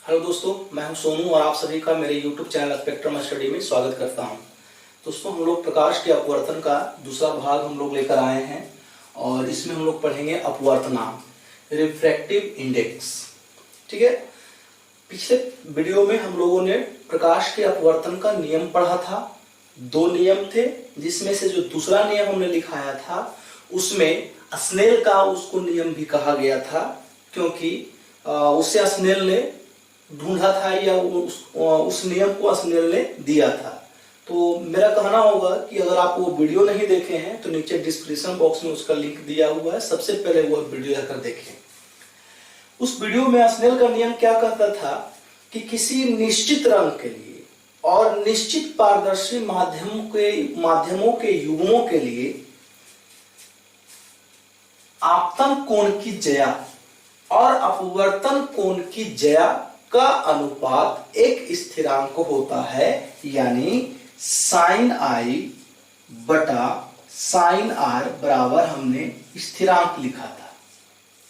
Hello दोस्तों, मैं हूं सोनू और आप सभी का मेरे YouTube चैनल स्पेक्ट्रम स्टडी में स्वागत करता हूं। दोस्तों, हम लोग प्रकाश के अपवर्तन का दूसरा भाग हम लोग लेकर आए हैं और इसमें हम लोग पढ़ेंगे अपवर्तनांक, रिफ्रैक्टिव इंडेक्स। ठीक है, पिछले वीडियो में हम लोगों ने प्रकाश के अपवर्तन का नियम पढ़ा था। दो नियम थे, जिसमें से जो दूसरा नियम हमने लिखाया था उसमें स्नेल का उसको नियम भी कहा गया था, क्योंकि उससे स्नेल ने ढूंढा था या उस नियम को स्नेल ने दिया था। तो मेरा कहना होगा कि अगर आप वो वीडियो नहीं देखे हैं तो नीचे डिस्क्रिप्शन बॉक्स में उसका लिंक दिया हुआ है, सबसे पहले वो वीडियो जाकर देखें। उस वीडियो में स्नेल का नियम क्या कहता था कि किसी निश्चित रंग के लिए और निश्चित पारदर्शी माध्यमों के युग्मों के लिए आपतन कोण की ज्या और अपवर्तन कोण की ज्या का अनुपात एक स्थिरांक होता है, यानी साइन आई बटा साइन आर बराबर हमने स्थिरांक लिखा था,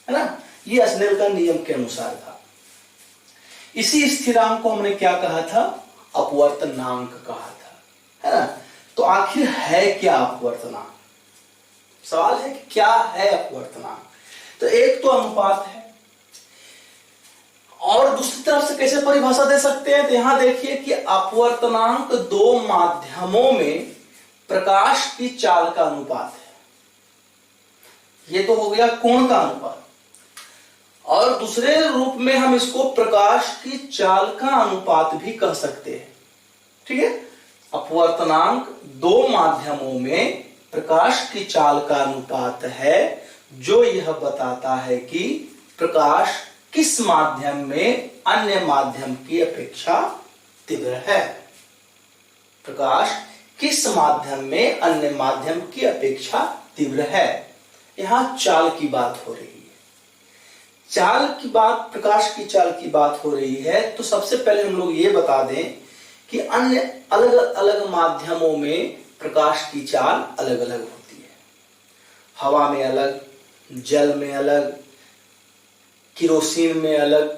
है ना। ये स्नेल का नियम के अनुसार था। इसी स्थिरांक को हमने क्या कहा था? अपवर्तनांक कहा था, है ना। तो आखिर है क्या अपवर्तनांक? सवाल है कि क्या है अपवर्तनांक। तो एक तो अनुपात है, और दूसरी तरफ से कैसे परिभाषा दे सकते हैं? तो यहां देखिए कि अपवर्तनांक दो माध्यमों में प्रकाश की चाल का अनुपात है। ये तो हो गया कोण का अनुपात, और दूसरे रूप में हम इसको प्रकाश की चाल का अनुपात भी कह सकते हैं। ठीक है, अपवर्तनांक दो माध्यमों में प्रकाश की चाल का अनुपात है, जो यह बताता है कि प्रकाश किस माध्यम में अन्य माध्यम की अपेक्षा तीव्र है। प्रकाश किस माध्यम में अन्य माध्यम की अपेक्षा तीव्र है। यहां चाल की बात हो रही है। चाल की बात, प्रकाश की चाल की बात हो रही है, तो सबसे पहले हम लोग ये बता दें कि अन्य अलग अलग माध्यमों में प्रकाश की चाल अलग अलग होती है। हवा में अलग, जल में अलग, किरोसिन में अलग,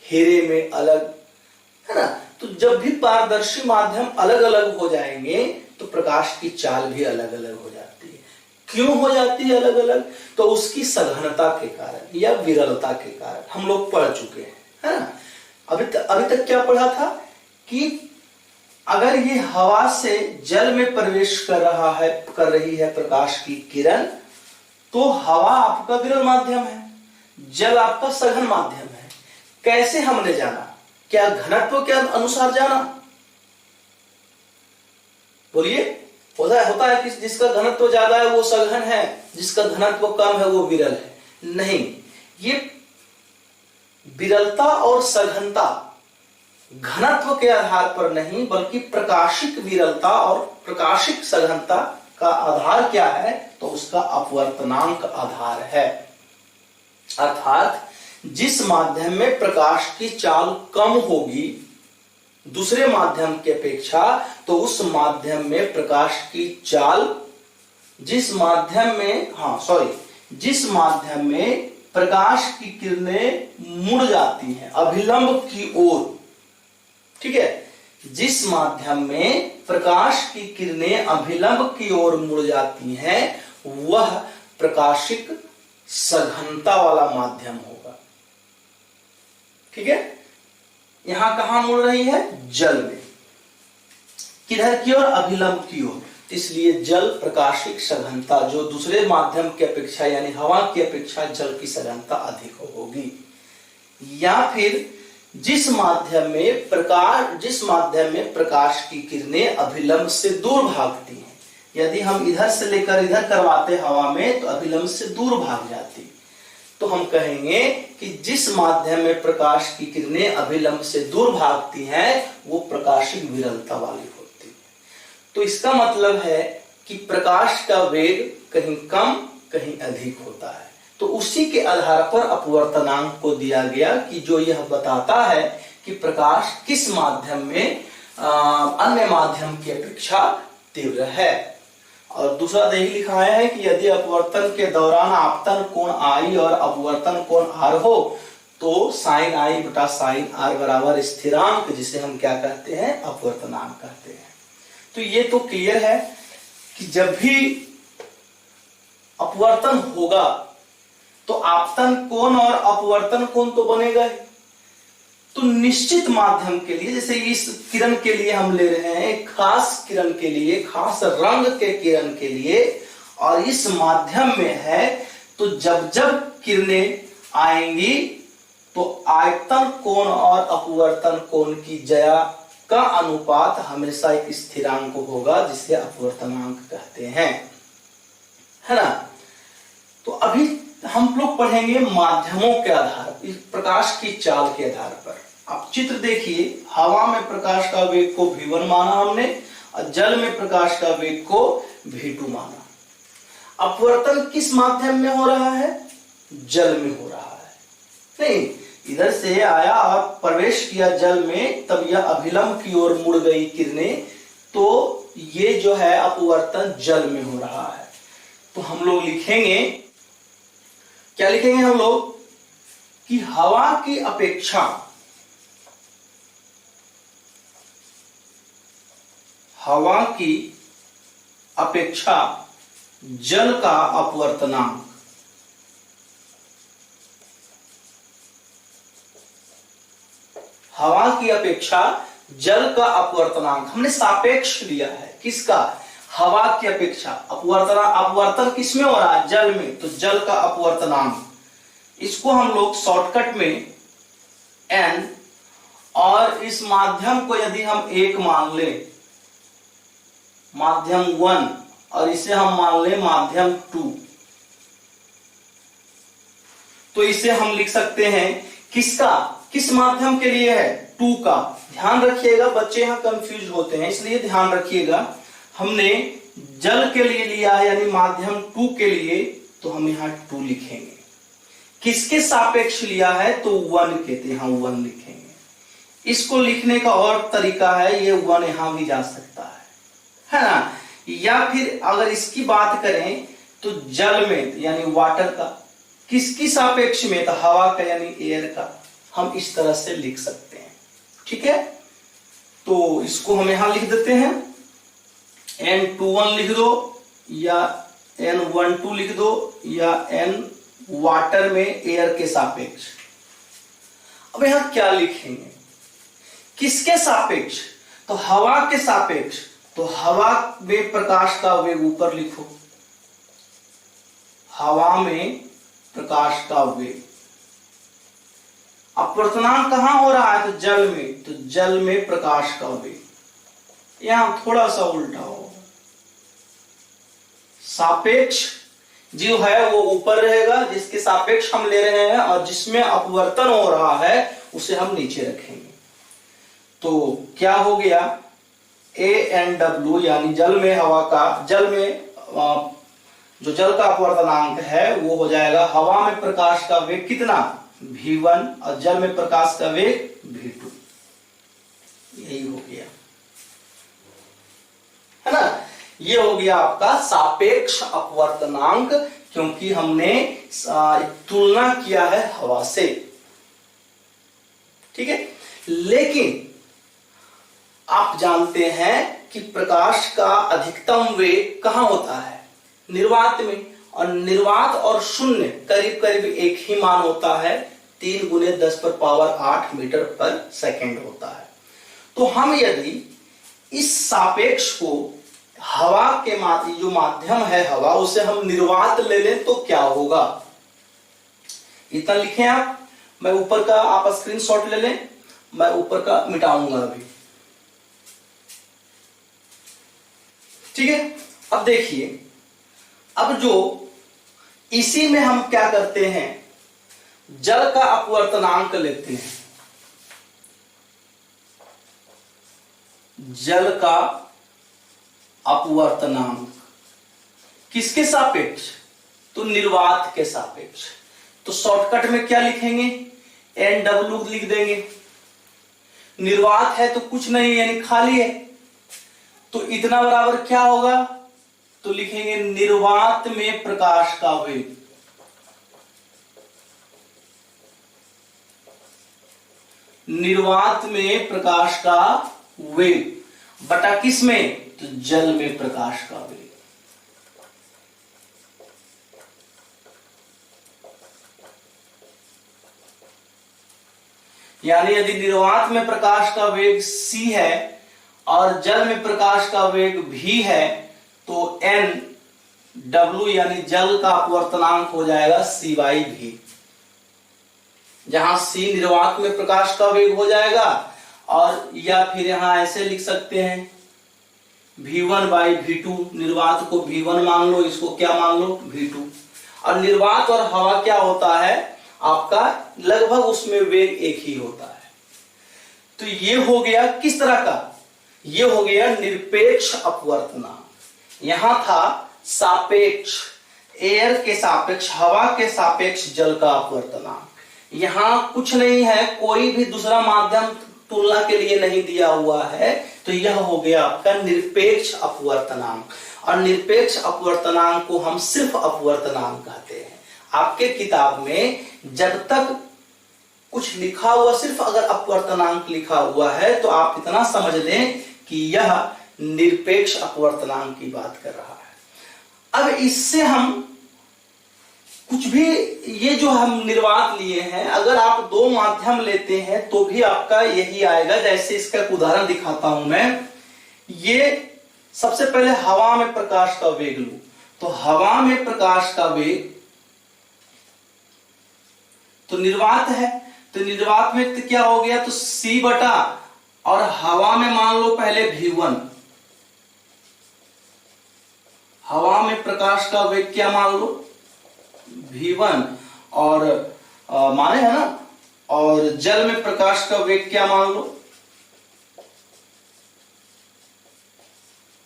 हीरे में अलग, है ना। तो जब भी पारदर्शी माध्यम अलग अलग हो जाएंगे तो प्रकाश की चाल भी अलग अलग हो जाती है। क्यों हो जाती है अलग अलग? तो उसकी सघनता के कारण या विरलता के कारण हम लोग पढ़ चुके हैं, है ना। अभी तक क्या पढ़ा था कि अगर ये हवा से जल में प्रवेश कर रही है प्रकाश की किरण, तो हवा आपका विरल माध्यम है, जल आपका सघन माध्यम है। कैसे हमने जाना? क्या घनत्व के अनुसार जाना? बोलिए। होता है कि जिसका घनत्व ज्यादा है वो सघन है, जिसका घनत्व कम है वो विरल है। नहीं, ये विरलता और सघनता घनत्व के आधार पर नहीं, बल्कि प्रकाशिक विरलता और प्रकाशिक सघनता का आधार क्या है? तो उसका अपवर्तनांक आधार है। अर्थात जिस माध्यम में प्रकाश की चाल कम होगी दूसरे माध्यम की अपेक्षा, तो उस माध्यम में प्रकाश की चाल जिस माध्यम में प्रकाश की किरणें मुड़ जाती हैं अभिलंब की ओर, ठीक है, जिस माध्यम में प्रकाश की किरणें अभिलंब की ओर मुड़ जाती हैं, वह प्रकाशिक सघनता वाला माध्यम होगा। ठीक है, यहां कहां मुड़ रही है? जल में। किधर की ओर? अभिलंब की ओर। इसलिए जल प्रकाशिक सघनता जो दूसरे माध्यम की अपेक्षा यानी हवा की अपेक्षा जल की सघनता अधिक होगी। या फिर जिस माध्यम में प्रकाश की किरणें अभिलंब से दूर भागती हैं, यदि हम इधर से लेकर इधर करवाते हवा में तो अभिलंब से दूर भाग जाती, तो हम कहेंगे कि जिस माध्यम में प्रकाश की किरणें अभिलंब से दूर भागती हैं वो प्रकाशिक विरलता वाली होती है। तो इसका मतलब है कि प्रकाश का वेग कहीं कम कहीं अधिक होता है। तो उसी के आधार पर अपवर्तनांक को दिया गया कि जो यह बताता है कि प्रकाश किस माध्यम में अन्य माध्यम की अपेक्षा तीव्र है। और दूसरा यही लिखा है कि यदि अपवर्तन के दौरान आपतन कोण आई और अपवर्तन कोण आर हो तो साइन आई बटा साइन आर बराबर स्थिरांक, जिसे हम क्या कहते हैं, अपवर्तनांक कहते हैं। तो ये तो क्लियर है कि जब भी अपवर्तन होगा तो आपतन कोण और अपवर्तन कोण तो बनेगा ही। तो निश्चित माध्यम के लिए, जैसे इस किरण के लिए हम ले रहे हैं खास किरण के लिए, खास रंग के किरण के लिए, और इस माध्यम में है, तो जब जब किरणें आएंगी तो आयतन कोण और अपवर्तन कोण की ज्या का अनुपात हमेशा एक स्थिरांक होगा, जिसे अपवर्तनांक कहते हैं, है ना। तो अभी हम लोग पढ़ेंगे माध्यमों के आधार पर, प्रकाश की चाल के आधार पर। आप चित्र देखिए, हवा में प्रकाश का वेग को v1 माना हमने, और जल में प्रकाश का वेग को v2 माना। अपवर्तन किस माध्यम में हो रहा है, जल में हो रहा है। नहीं, इधर से आया और प्रवेश किया जल में, तब यह अभिलंब की ओर मुड़ गई किरणें, तो ये जो है अपवर्तन जल में हो रहा है। तो हम लोग लिखेंगे, क्या लिखेंगे हम लोग, कि हवा की अपेक्षा जल का अपवर्तनांक हमने सापेक्ष लिया है, किसका, हवा की अपेक्षा। अपवर्तन किसमें हो रहा है, जल में, तो जल का अपवर्तनांक, इसको हम लोग शॉर्टकट में n, और इस माध्यम को यदि हम 1 मान ले, माध्यम 1, और इसे हम मान ले माध्यम 2, तो इसे हम लिख सकते हैं किसका, किस माध्यम के लिए है, 2 का। ध्यान रखिएगा, बच्चे यहां कंफ्यूज होते हैं, इसलिए ध्यान रखिएगा। हमने जल के लिए लिया है, यानी माध्यम 2 के लिए, तो हम यहां 2 लिखेंगे। किसके सापेक्ष लिया है, तो 1 के, तो यहां 1 लिखेंगे। इसको लिखने का और तरीका है, ये 1 यहां भी जा सकता है ना। या फिर अगर इसकी बात करें तो जल में यानी वाटर का, किसकी सापेक्ष में, तो हवा का यानी एयर का, हम इस तरह से लिख सकते हैं। ठीक है, तो इसको हम यहां लिख देते हैं, N21 लिख दो, या N12 लिख दो, या N वाटर में एयर के सापेक्ष। अब यहां क्या लिखेंगे, किसके सापेक्ष, तो हवा के सापेक्ष। तो हवा में प्रकाश का वेग ऊपर लिखो, हवा में प्रकाश का वेग। अपवर्तनांक कहां हो रहा है, तो जल में, तो जल में प्रकाश का वेग। यहां थोड़ा सा उल्टा हो, सापेक्ष जो है वो ऊपर रहेगा, जिसके सापेक्ष हम ले रहे हैं, और जिसमें अपवर्तन हो रहा है उसे हम नीचे रखेंगे। तो क्या हो गया, ANW, यानी जल में हवा का, जल में जो जल का अपवर्तनांक है वो हो जाएगा, हवा में प्रकाश का वेग कितना, v1, और जल में प्रकाश का वेग v2। यही हो गया, है ना। ये हो गया आपका सापेक्ष अपवर्तनांक, क्योंकि हमने तुलना किया है हवा से। ठीक है, लेकिन आप जानते हैं कि प्रकाश का अधिकतम वेग कहां होता है, निर्वात में, और निर्वात और शून्य करीब करीब एक ही मान होता है, 3 × 10⁸ मीटर पर सेकेंड होता है। तो हम यदि इस सापेक्ष को हवा के जो माध्यम है हवा, उसे हम निर्वात ले लें तो क्या होगा, इतना लिखें आप। मैं ऊपर का आप स्क्रीनशॉट ले लें, मैं ऊपर का मिटाऊंगा अभी। ठीक है, अब देखिए, अब जो इसी में हम क्या करते हैं, जल का अपवर्तनांक लेते हैं, जल का अपवर्तनांक किसके सापेक्ष, तो निर्वात के सापेक्ष। तो शॉर्टकट में क्या लिखेंगे, NW लिख देंगे। निर्वात है तो कुछ नहीं, यानी खाली है, तो इतना बराबर क्या होगा, तो लिखेंगे निर्वात में प्रकाश का वेग। निर्वात में प्रकाश का वेग बटा किस में, तो जल में प्रकाश का वेग। यानी यदि निर्वात में प्रकाश का वेग c है और जल में प्रकाश का वेग v है तो n w यानी जल का अपवर्तनांक हो जाएगा c/v, जहां c निर्वात में प्रकाश का वेग हो जाएगा, और या फिर यहां ऐसे लिख सकते हैं v1/v2, निर्वात को v1 मान लो, इसको क्या मान लो v2। और निर्वात और हवा क्या होता है आपका, लगभग उसमें वेग एक ही होता है। तो ये हो गया किस तरह का, ये हो गया निरपेक्ष अपवर्तनांक। यहां था सापेक्ष, एयर के सापेक्ष, हवा के सापेक्ष जल का अपवर्तनांक। यहां कुछ नहीं है, कोई भी दूसरा माध्यम तुलना के लिए नहीं दिया हुआ है, तो यह हो गया आपका निरपेक्ष अपवर्तनांक। और निरपेक्ष अपवर्तनांक को हम सिर्फ अपवर्तनांक कहते हैं। आपके किताब में जब तक कुछ लिखा हुआ, सिर्फ अगर अपवर्तनांक लिखा हुआ है तो आप इतना समझ लें कि यह निरपेक्ष अपवर्तनांक की बात कर रहा है। अब इससे हम कुछ भी, ये जो हम निर्वात लिए हैं, अगर आप दो माध्यम लेते हैं तो भी आपका यही आएगा। जैसे इसका एक उदाहरण दिखाता हूं मैं। ये सबसे पहले हवा में प्रकाश का वेग लूं, तो हवा में प्रकाश का वेग तो निर्वात है, तो निर्वात में तो क्या हो गया, तो c बटा, और हवा में मान लो पहले v1, हवा में प्रकाश का वेग क्या मान लो v1, और माने है ना, और जल में प्रकाश का वेग क्या मान लो,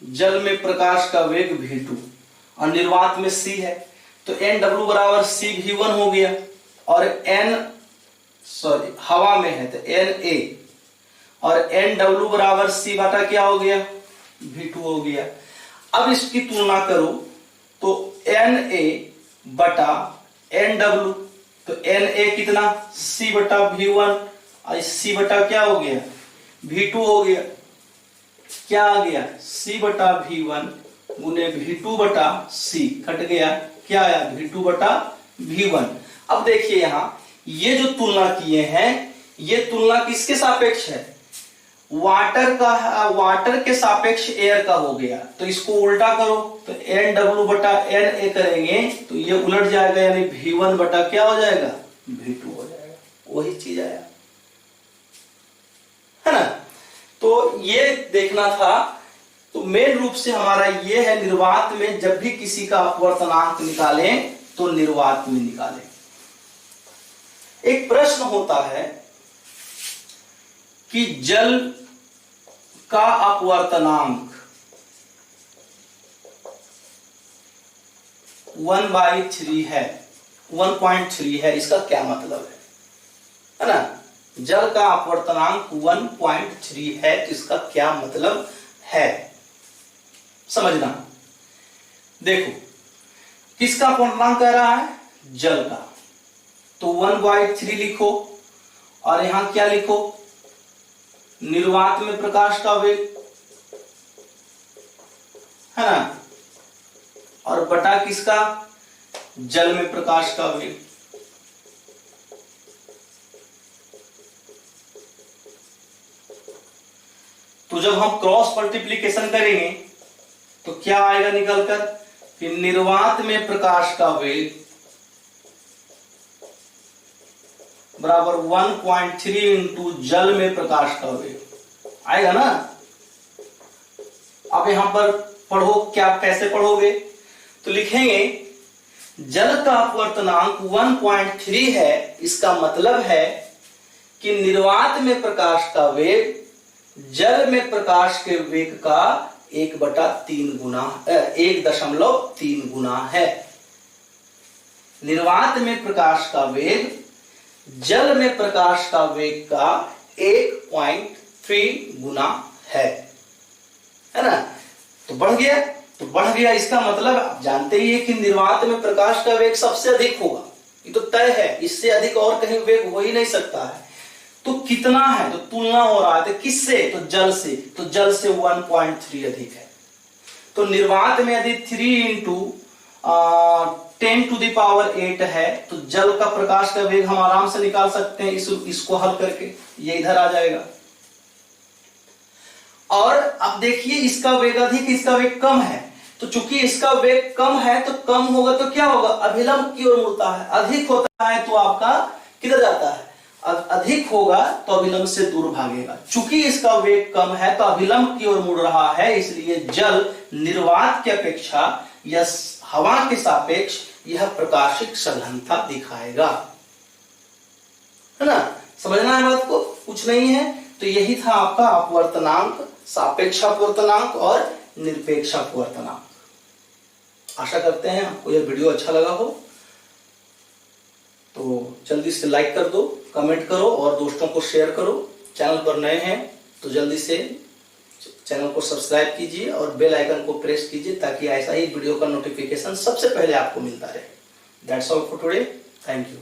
जल में प्रकाश का वेग v2, और निर्वात में c है, तो nw बराबर cv1 हो गया, और हवा में है तो na, और nw बराबर c बटा क्या हो गया, v2 हो गया। अब इसकी तुलना करो तो na बटा nw, तो na कितना, c बटा v1, और c बटा क्या हो गया, v2 हो गया। क्या आ गया, c बटा v1 गुने v2 बटा c, कट गया, क्या आया, v2 बटा v1। अब देखिए यहां ये जो तुलना किए हैं, ये तुलना किसके सापेक्ष है, वाटर का, वाटर के सापेक्ष एयर का हो गया। तो इसको उल्टा करो तो nw बटा na करेंगे तो ये उलट जाएगा, यानी v1 बटा क्या हो जाएगा, v2 हो जाएगा। वही चीज आया, है ना। तो ये देखना था। तो मेन रूप से हमारा ये है, निर्वात में जब भी किसी का अपवर्तनांक निकालें तो निर्वात में निकालें। एक प्रश्न होता है कि जल का अपवर्तनांक 1/3 है, 1.3 है, इसका क्या मतलब है ना। जल का अपवर्तनांक 1.3 है तो इसका क्या मतलब है, समझना। देखो किसका अपवर्तनांक कह रहा है, जल का, तो 1/3 लिखो, और यहां क्या लिखो, निर्वात में प्रकाश का वेग, है ना, और बटा किसका, जल में प्रकाश का वेग। तो जब हम क्रॉस मल्टीप्लीकेशन करेंगे तो क्या आएगा निकलकर कि निर्वात में प्रकाश का वेग बराबर 1.3 इंटू जल में प्रकाश का वेग आएगा ना। अब यहां पर पढ़ो, क्या कैसे पढ़ोगे, तो लिखेंगे जल का अपवर्तनांक 1.3 है, इसका मतलब है कि निर्वात में प्रकाश का वेग जल में प्रकाश के वेग का 1/3 गुना, 1.3 गुना है। निर्वात में प्रकाश का वेग जल में प्रकाश का वेग का 1.3 गुना है ना। तो बढ़ गया, तो बढ़ गया, इसका मतलब आप जानते ही है कि निर्वात में प्रकाश का वेग सबसे अधिक होगा, ये तो तय है, इससे अधिक और कहीं वेग हो ही नहीं सकता है। तो कितना है, तो तुलना हो रहा है, तो किससे, तो जल से, तो जल से 1.3 अधिक है। तो निर्वात में यदि 3 इंटू 10⁸ है तो जल का प्रकाश का वेग हम आराम से निकाल सकते हैं इसको हल करके, ये इधर आ जाएगा। और अब देखिए इसका वेग अधिक, इसका वेग कम है, तो चूंकि इसका वेग कम है तो कम होगा तो क्या होगा, अभिलंब की ओर मुड़ता है। अधिक होता है तो आपका किधर जाता है, अधिक होगा तो अभिलंब से दूर भागेगा। चूंकि इसका वेग कम है तो अभिलंब की ओर मुड़ रहा है, इसलिए जल निर्वात की अपेक्षा या हवा के सापेक्ष यह प्रकाशिक सघनता दिखाएगा, है ना। समझना है बात को, कुछ नहीं है। तो यही था आपका अपवर्तनांक, सापेक्ष अपवर्तनांक और निरपेक्ष अपवर्तनांक। आशा करते हैं आपको यह वीडियो अच्छा लगा हो, तो जल्दी से लाइक कर दो, कमेंट करो और दोस्तों को शेयर करो। चैनल पर नए हैं तो जल्दी से चैनल को सब्सक्राइब कीजिए और बेल आइकन को प्रेस कीजिए ताकि ऐसा ही वीडियो का नोटिफिकेशन सबसे पहले आपको मिलता रहे। That's all for today, thank you.